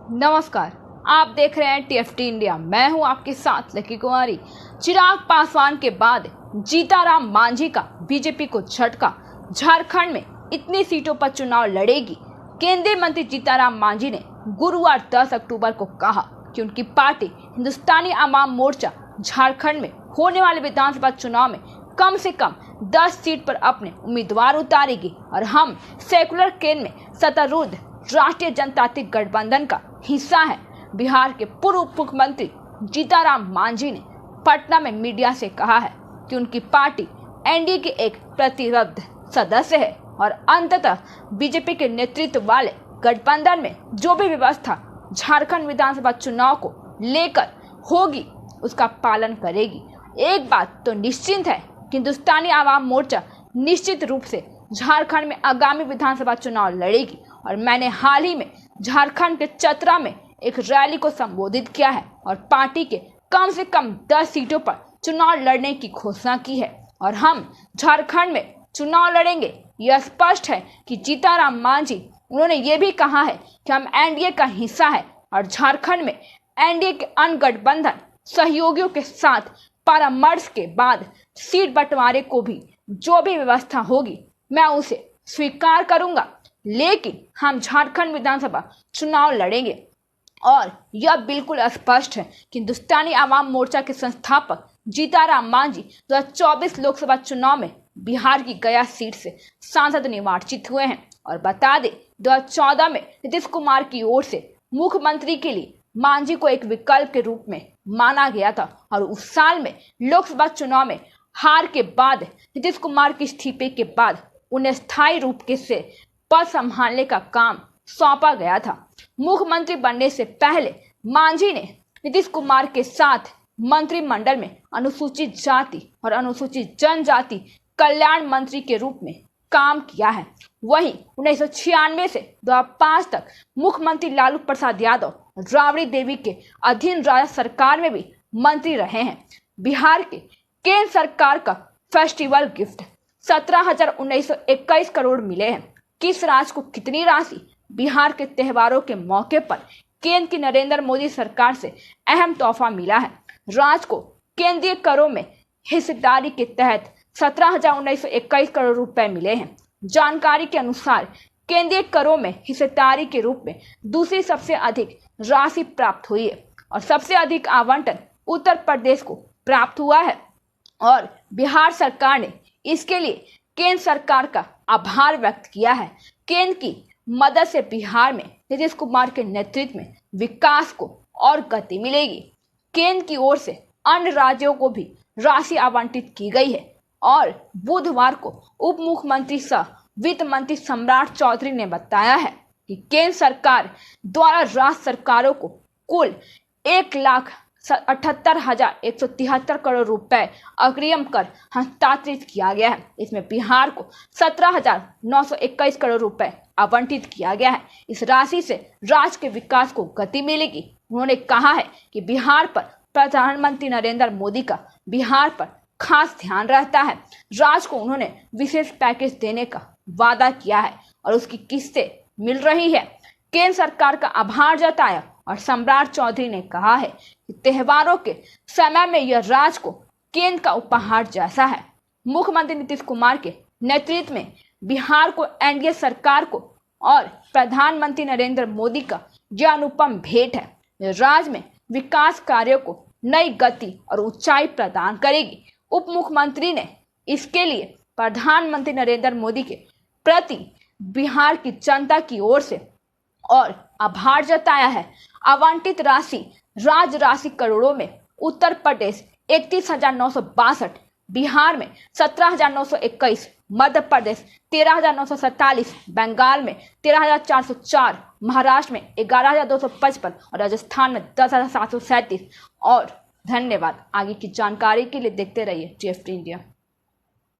नमस्कार, आप देख रहे हैं टीएफटी इंडिया। मैं हूं आपके साथ लकी कुमारी। चिराग पासवान के बाद जीताराम मांझी का बीजेपी को झटका। झारखंड में इतनी सीटों पर चुनाव लड़ेगी। केंद्रीय मंत्री जीताराम मांझी ने गुरुवार 10 अक्टूबर को कहा कि उनकी पार्टी हिंदुस्तानी आवाम मोर्चा झारखंड में होने वाले विधानसभा चुनाव में कम से कम 10 सीट पर अपने उम्मीदवार उतारेगी और हम सेकुलर केंद्र में सत्तारूढ़ राष्ट्रीय जनतांत्रिक गठबंधन का हिस्सा है। बिहार के पूर्व उप मुख्यमंत्री जीताराम मांझी ने पटना में मीडिया से कहा है कि उनकी पार्टी एनडीए के एक प्रतिबद्ध सदस्य है और अंततः बीजेपी के नेतृत्व वाले गठबंधन में जो भी व्यवस्था झारखंड विधानसभा चुनाव को लेकर होगी उसका पालन करेगी। एक बात तो निश्चित है कि हिंदुस्तानी आवाम मोर्चा निश्चित रूप से झारखंड में आगामी विधानसभा चुनाव लड़ेगी और मैंने हाल ही में झारखंड के चतरा में एक रैली को संबोधित किया है और पार्टी के कम से कम 10 सीटों पर चुनाव लड़ने की घोषणा की है और हम झारखंड में चुनाव लड़ेंगे। यह स्पष्ट है कि जीताराम मांझी उन्होंने ये भी कहा है कि हम एनडीए का हिस्सा है और झारखंड में एनडीए के अन्य गठबंधन सहयोगियों के साथ परामर्श के बाद सीट बंटवारे को भी जो भी व्यवस्था होगी मैं उसे स्वीकार करूंगा, लेकिन हम झारखंड विधानसभा चुनाव लड़ेंगे। और यह बिल्कुल स्पष्ट है कि हिंदुस्तानी आवाम मोर्चा के संस्थापक जीताराम मांझी 2024 लोकसभा चुनाव में बिहार की गया सीट से सांसद निर्वाचित हुए हैं और बता दें 2014 में नीतीश कुमार की ओर से मुख्यमंत्री के लिए मांझी को एक विकल्प के रूप में माना गया था और उस साल में लोकसभा चुनाव में हार के बाद नीतीश कुमार के इस्तीफे के बाद उन्हें स्थायी रूप से पद संभालने का काम सौंपा गया था। मुख्यमंत्री बनने से पहले मांझी ने नीतीश कुमार के साथ मंत्रिमंडल में अनुसूचित जाति और अनुसूचित जनजाति कल्याण मंत्री के रूप में काम किया है। वहीं 1996 से 2005 तक मुख्यमंत्री लालू प्रसाद यादव और राबड़ी देवी के अधीन राज्य सरकार में भी मंत्री रहे हैं। बिहार के केंद्र सरकार का फेस्टिवल गिफ्ट 17,921 करोड़ मिले हैं। किस राज्य को कितनी राशि? बिहार के त्योहारों के मौके पर केंद्र की नरेंद्र मोदी सरकार से अहम तोहफा मिला है। राज्य को केंद्रीय करों में हिस्सेदारी के तहत 17,921 करोड़ रुपए मिले हैं। जानकारी के अनुसार केंद्रीय करों में हिस्सेदारी के रूप में दूसरी सबसे अधिक राशि प्राप्त हुई है और सबसे अधिक आवंटन उत्तर प्रदेश को प्राप्त हुआ है और बिहार सरकार ने इसके लिए केंद्र सरकार का आभार व्यक्त किया है। केंद्र की मदद से बिहार में नीतीश कुमार के नेतृत्व में विकास को और गति मिलेगी। केंद्र की ओर से अन्य राज्यों को भी राशि आवंटित की गई है और बुधवार को उप मुख्यमंत्री सह वित्त मंत्री सम्राट चौधरी ने बताया है कि केंद्र सरकार द्वारा राज्य सरकारों को कुल 1,78,173 करोड़ रुपए अग्रिम कर हस्तांतरित किया गया है। इसमें बिहार को 17,921 करोड़ रुपए आवंटित किया गया है। इस राशि से राज्य के विकास को गति मिलेगी। उन्होंने कहा है कि बिहार पर प्रधानमंत्री नरेंद्र मोदी का बिहार पर खास ध्यान रहता है। राज्य को उन्होंने विशेष पैकेज देने का वादा किया है और उसकी किस्तें मिल रही है। केंद्र सरकार का आभार जताया और सम्राट चौधरी ने कहा है कि त्योहारों के समय में यह राज्य को केंद्र का उपहार जैसा है। मुख्यमंत्री नीतीश कुमार के नेतृत्व में बिहार को एनडीए सरकार को और प्रधानमंत्री नरेंद्र मोदी का यह अनुपम भेंट है। यह राज्य में विकास कार्यों को नई गति और ऊंचाई प्रदान करेगी। उप मुख्यमंत्री ने इसके लिए प्रधानमंत्री नरेंद्र मोदी के प्रति बिहार की जनता की ओर से और आभार जताया है। आवंटित राशि राज्य राशि करोड़ों में उत्तर प्रदेश 31,962, बिहार में 17,921, मध्य प्रदेश 13,947, बंगाल में 13,404, महाराष्ट्र में 11,255 और राजस्थान में 10,737। और धन्यवाद। आगे की जानकारी के लिए देखते रहिए टीएफटी इंडिया।